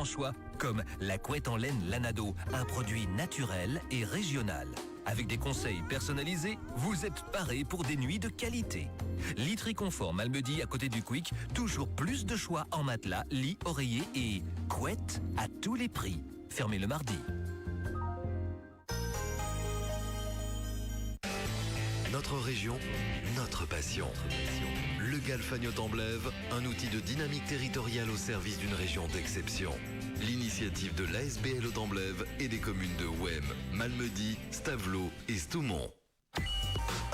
différents choix, comme la couette en laine Lanado, un produit naturel et régional. Avec des conseils personnalisés, vous êtes paré pour des nuits de qualité. Literie Confort Malmedy à côté du Quick, toujours plus de choix en matelas, lits, oreillers et couettes à tous les prix. Fermé le mardi. Notre région, notre passion. Le Galfagnoc-en-Blève, un outil de dynamique territoriale au service d'une région d'exception. L'initiative de l'ASBL Aude-en-Blève et des communes de Ouem, Malmedy, Stavelot et Stoumont.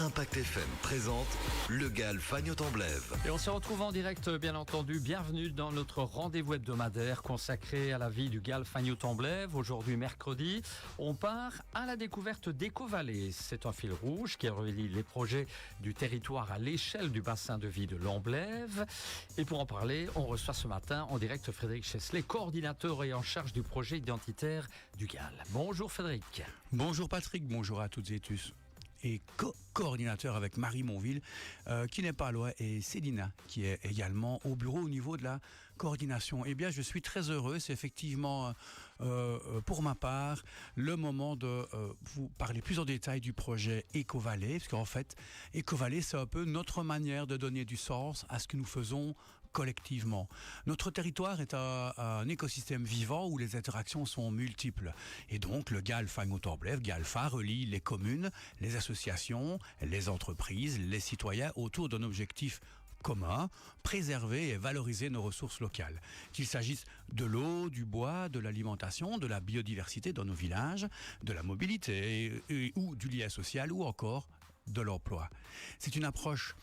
Impact FM présente le Galfagnoc-en-Blève. Et on se retrouve en direct, bien entendu. Bienvenue dans notre rendez-vous hebdomadaire consacré à la vie du Galfagnoc-en-Blève. Aujourd'hui, mercredi, on part à la découverte d'Éco-Vallée. C'est un fil rouge qui relie les projets du territoire à l'échelle du bassin de vie de l'Amblève. Et pour en parler, on reçoit ce matin en direct Frédéric Chesley, coordinateur et en charge du projet identitaire du Gal. Bonjour Frédéric. Bonjour Patrick, bonjour à toutes et tous. Et coordinateur avec Marie Monville, qui n'est pas loin, et Célina, qui est également au bureau au niveau de la coordination. Eh bien, je suis très heureux. C'est effectivement, pour ma part, le moment de vous parler plus en détail du projet Éco-Vallée, parce qu'en fait, Éco-Vallée, c'est un peu notre manière de donner du sens à ce que nous faisons collectivement. Notre territoire est un écosystème vivant où les interactions sont multiples. Et donc, le Galfagnoc-en-Blève, Galfa, relie les communes, les associations, les entreprises, les citoyens autour d'un objectif commun, préserver et valoriser nos ressources locales. Qu'il s'agisse de l'eau, du bois, de l'alimentation, de la biodiversité dans nos villages, de la mobilité ou du lien social ou encore de l'emploi. C'est une approche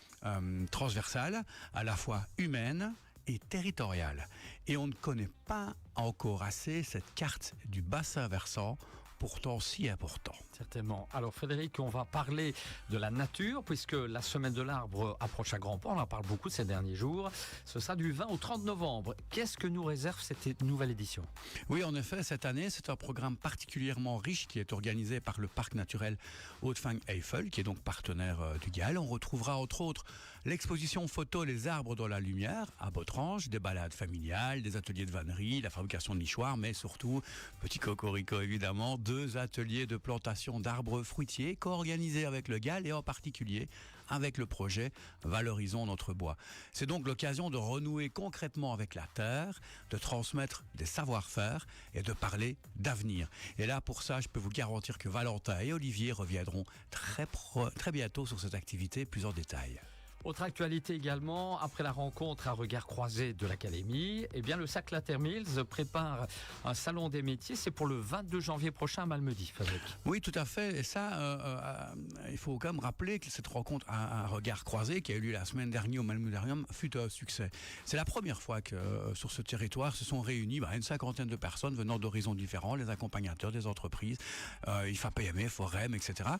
transversale, à la fois humaine et territoriale. Et on ne connaît pas encore assez cette carte du bassin versant, pourtant si important. Certainement. Alors Frédéric, on va parler de la nature, puisque la semaine de l'arbre approche à grands pas, on en parle beaucoup ces derniers jours. Ce sera du 20 au 30 novembre. Qu'est-ce que nous réserve cette nouvelle édition ? Oui, en effet, cette année, c'est un programme particulièrement riche qui est organisé par le parc naturel Haute-Fang-Eifel, qui est donc partenaire du GAL. On retrouvera entre autres l'exposition photo Les arbres dans la lumière à Botrange, des balades familiales, des ateliers de vannerie, la fabrication de nichoirs, mais surtout, petit cocorico évidemment, 2 ateliers de plantation d'arbres fruitiers co-organisés avec le GAL et en particulier avec le projet Valorisons notre bois. C'est donc l'occasion de renouer concrètement avec la terre, de transmettre des savoir-faire et de parler d'avenir. Et là, pour ça, je peux vous garantir que Valentin et Olivier reviendront très bientôt sur cette activité plus en détail. Autre actualité également, après la rencontre à regard croisé de l'Académie, eh bien le Saclater Mills prépare un salon des métiers. C'est pour le 22 janvier prochain à Malmedy, Frédéric. Oui, tout à fait. Et ça, il faut quand même rappeler que cette rencontre à regard croisé qui a eu lieu la semaine dernière au Malmedarium fut un succès. C'est la première fois que sur ce territoire se sont réunis une 50aine de personnes venant d'horizons différents, les accompagnateurs des entreprises, IFA-PME, Forem, etc.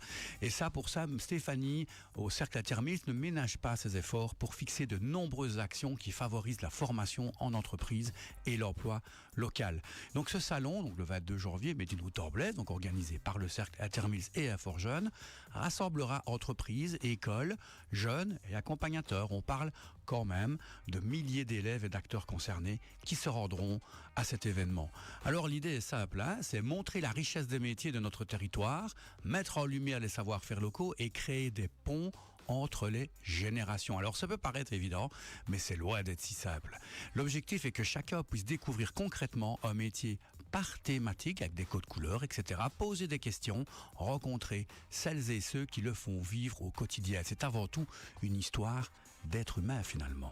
Et ça, pour ça, Stéphanie au Saclater Mills ne ménage pas ses efforts pour fixer de nombreuses actions qui favorisent la formation en entreprise et l'emploi local. Donc ce salon, donc le 22 janvier, Made in Haute-en-Blève, donc organisé par le Cercle Intermills et Infor Jeunes, rassemblera entreprises, écoles, jeunes et accompagnateurs. On parle quand même de milliers d'élèves et d'acteurs concernés qui se rendront à cet événement. Alors l'idée est simple, c'est montrer la richesse des métiers de notre territoire, mettre en lumière les savoir-faire locaux et créer des ponts entre les générations. Alors ça peut paraître évident, mais c'est loin d'être si simple. L'objectif est que chacun puisse découvrir concrètement un métier par thématique, avec des codes couleurs, etc. Poser des questions, rencontrer celles et ceux qui le font vivre au quotidien. C'est avant tout une histoire d'être humain finalement.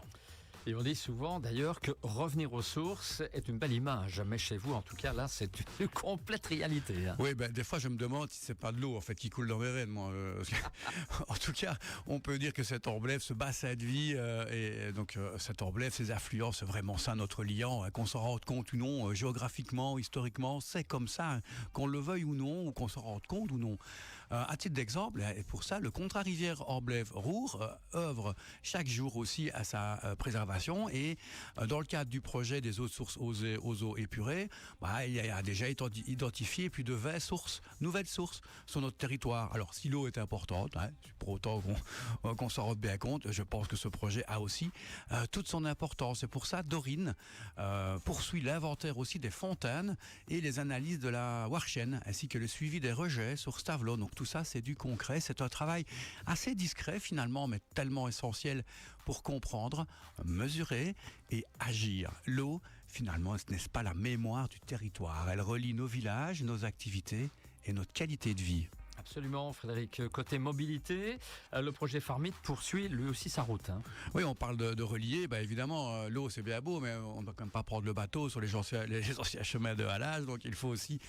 Et on dit souvent d'ailleurs que revenir aux sources est une belle image, mais chez vous en tout cas là c'est une complète réalité. Oui, des fois je me demande si c'est pas de l'eau en fait qui coule dans mes veines. Moi, en tout cas, on peut dire que cet Amblève, ce bassin de vie, et donc cet Amblève, ses affluents, c'est vraiment ça notre liant, qu'on s'en rende compte ou non, géographiquement, historiquement, c'est comme ça, qu'on le veuille ou non, ou qu'on s'en rende compte ou non. À titre d'exemple, et pour ça, le contrat Rivière-Orblève-Roure œuvre chaque jour aussi à sa préservation et dans le cadre du projet des eaux de source aux eaux épurées, il y a déjà identifié plus de 20 nouvelles sources sur notre territoire. Alors si l'eau est importante, pour autant qu'on s'en rende bien compte, je pense que ce projet a aussi toute son importance. Et pour ça, Dorine poursuit l'inventaire aussi des fontaines et les analyses de la Warchen, ainsi que le suivi des rejets sur Stavelot. Donc tout ça, c'est du concret. C'est un travail assez discret finalement, mais tellement essentiel pour comprendre, mesurer et agir. L'eau, finalement, ce n'est pas la mémoire du territoire. Elle relie nos villages, nos activités et notre qualité de vie. Absolument, Frédéric. Côté mobilité, le projet Farmit poursuit lui aussi sa route. Oui, on parle de relier. Évidemment, l'eau, c'est bien beau, mais on ne doit quand même pas prendre le bateau sur les anciens chemins de halage. Donc, il faut aussi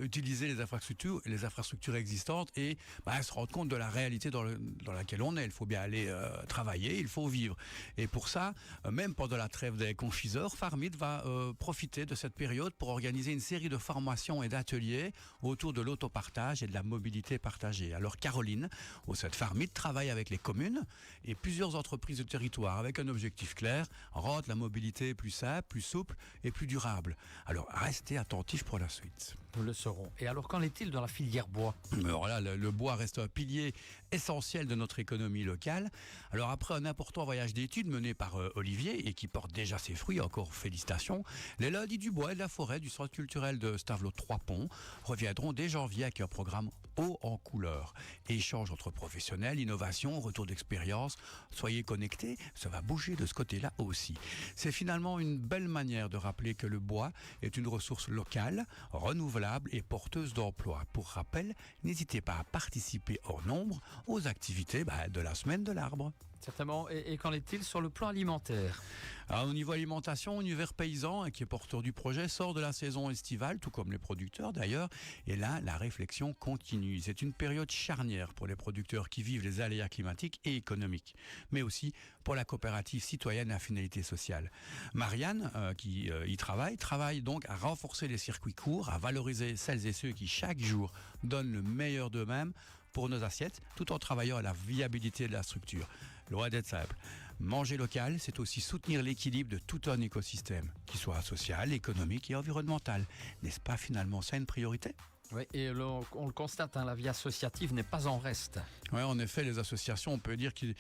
utiliser les infrastructures existantes et se rendre compte de la réalité dans laquelle on est. Il faut bien aller travailler, il faut vivre. Et pour ça, même pendant la trêve des confiseurs, Farmit va profiter de cette période pour organiser une série de formations et d'ateliers autour de l'autopartage et de la mobilité partagée. Alors Caroline, au sein de Farmit, travaille avec les communes et plusieurs entreprises de territoire avec un objectif clair, rendre la mobilité plus simple, plus souple et plus durable. Alors restez attentifs pour la suite. Nous le saurons. Et alors qu'en est-il dans la filière bois ? Alors là, le bois reste un pilier essentiel de notre économie locale. Alors après un important voyage d'études mené par Olivier et qui porte déjà ses fruits, encore félicitations, les lundis du bois et de la forêt du centre culturel de Stavelot 3 Ponts reviendront dès janvier avec un programme haut en couleur. Échange entre professionnels, innovation, retour d'expérience. Soyez connectés, ça va bouger de ce côté-là aussi. C'est finalement une belle manière de rappeler que le bois est une ressource locale, renouvelable et porteuse d'emploi. Pour rappel, n'hésitez pas à participer en nombre aux activités de la semaine de l'arbre. Certainement. Et qu'en est-il sur le plan alimentaire ? Alors, au niveau alimentation, Univers Paysan, qui est porteur du projet, sort de la saison estivale, tout comme les producteurs d'ailleurs. Et là, la réflexion continue. C'est une période charnière pour les producteurs qui vivent les aléas climatiques et économiques, mais aussi pour la coopérative citoyenne à finalité sociale. Marianne, qui y travaille donc à renforcer les circuits courts, à valoriser celles et ceux qui chaque jour donnent le meilleur d'eux-mêmes pour nos assiettes, tout en travaillant à la viabilité de la structure. Loin d'être simple. Manger local, c'est aussi soutenir l'équilibre de tout un écosystème, qu'il soit social, économique et environnemental. N'est-ce pas finalement ça une priorité ? Oui, et on le constate, la vie associative n'est pas en reste. Oui, en effet, les associations, on peut dire qu'elles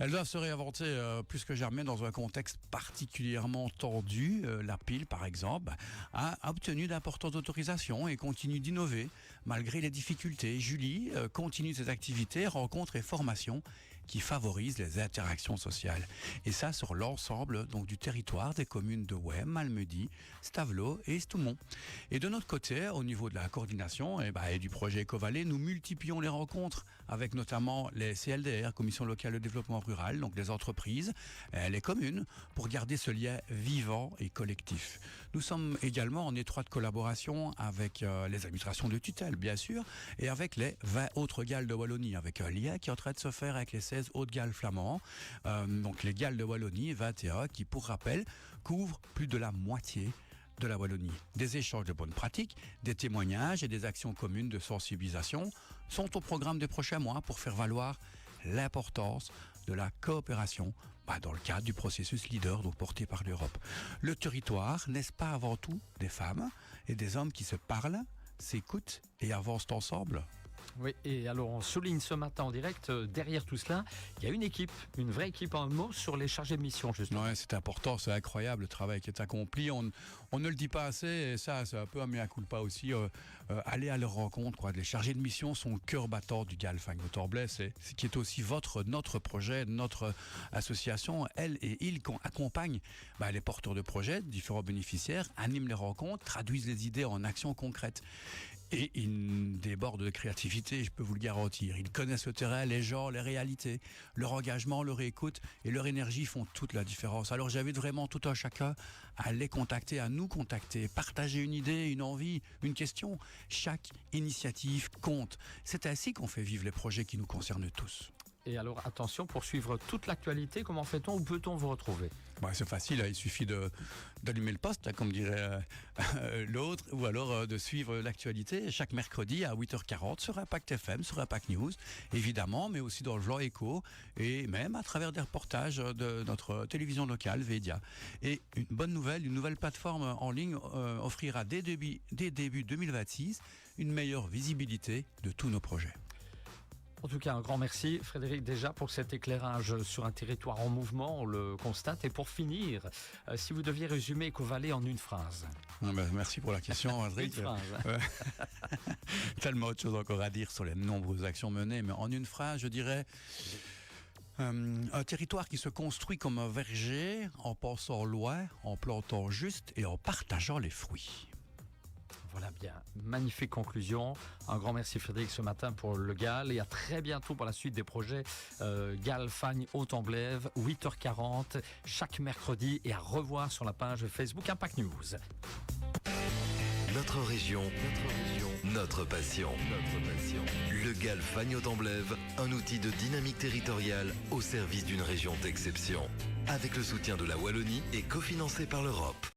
doivent se réinventer plus que jamais dans un contexte particulièrement tendu. La Pile, par exemple, a obtenu d'importantes autorisations et continue d'innover malgré les difficultés. Julie continue ses activités, rencontres et formations qui favorisent les interactions sociales. Et ça sur l'ensemble donc du territoire des communes de Ouai, Malmedy, Stavelot et Stoumont. Et de notre côté, au niveau de la coordination et du projet Ecovalais, nous multiplions les rencontres avec notamment les CLDR, Commission locale de développement rural, donc les entreprises, les communes, pour garder ce lien vivant et collectif. Nous sommes également en étroite collaboration avec les administrations de tutelle, bien sûr, et avec les 20 autres Galles de Wallonie, avec un lien qui est en train de se faire avec les 16 autres Galles flamands, donc les Galles de Wallonie, 21, qui, pour rappel, couvrent plus de la moitié de la Wallonie. Des échanges de bonnes pratiques, des témoignages et des actions communes de sensibilisation sont au programme des prochains mois pour faire valoir l'importance de la coopération dans le cadre du processus leader donc porté par l'Europe. Le territoire, n'est-ce pas avant tout des femmes et des hommes qui se parlent, s'écoutent et avancent ensemble ? Oui, et alors on souligne ce matin en direct, derrière tout cela, il y a une équipe, une vraie équipe en un mot sur les chargés de mission justement. Oui, c'est important, c'est incroyable le travail qui est accompli. On ne le dit pas assez et ça, c'est un peu un mea culpa aussi. Aller à leur rencontre, Les chargés de mission sont le cœur battant du GAL Fagnes-Torblet, c'est ce qui est aussi notre projet, notre association. Elle et ils accompagnent les porteurs de projets, différents bénéficiaires, animent les rencontres, traduisent les idées en actions concrètes. Et ils débordent de créativité, je peux vous le garantir. Ils connaissent le terrain, les gens, les réalités. Leur engagement, leur écoute et leur énergie font toute la différence. Alors j'invite vraiment tout un chacun à les contacter, à nous contacter, partager une idée, une envie, une question. Chaque initiative compte. C'est ainsi qu'on fait vivre les projets qui nous concernent tous. Et alors, attention, pour suivre toute l'actualité, comment fait-on? Où peut-on vous retrouver? C'est facile, il suffit d'allumer le poste, là, comme dirait l'autre, ou alors de suivre l'actualité chaque mercredi à 8h40 sur Impact FM, sur Impact News, évidemment, mais aussi dans le Vlan Écho, et même à travers des reportages de notre télévision locale, Védia. Et une bonne nouvelle, une nouvelle plateforme en ligne offrira dès début 2026 une meilleure visibilité de tous nos projets. En tout cas, un grand merci, Frédéric, déjà pour cet éclairage sur un territoire en mouvement, on le constate. Et pour finir, si vous deviez résumer Ecovalais en une phrase. Merci pour la question, Adric. Une phrase. Tellement de choses encore à dire sur les nombreuses actions menées, mais en une phrase, je dirais un territoire qui se construit comme un verger, en pensant loin, en plantant juste et en partageant les fruits. Voilà bien, magnifique conclusion. Un grand merci Frédéric ce matin pour le GAL et à très bientôt pour la suite des projets GAL Fagne Haute-en-Blève, 8h40 chaque mercredi et à revoir sur la page Facebook Impact News. Notre région, notre passion. Le GAL Fagne Haute-en-Blève, un outil de dynamique territoriale au service d'une région d'exception. Avec le soutien de la Wallonie et cofinancé par l'Europe.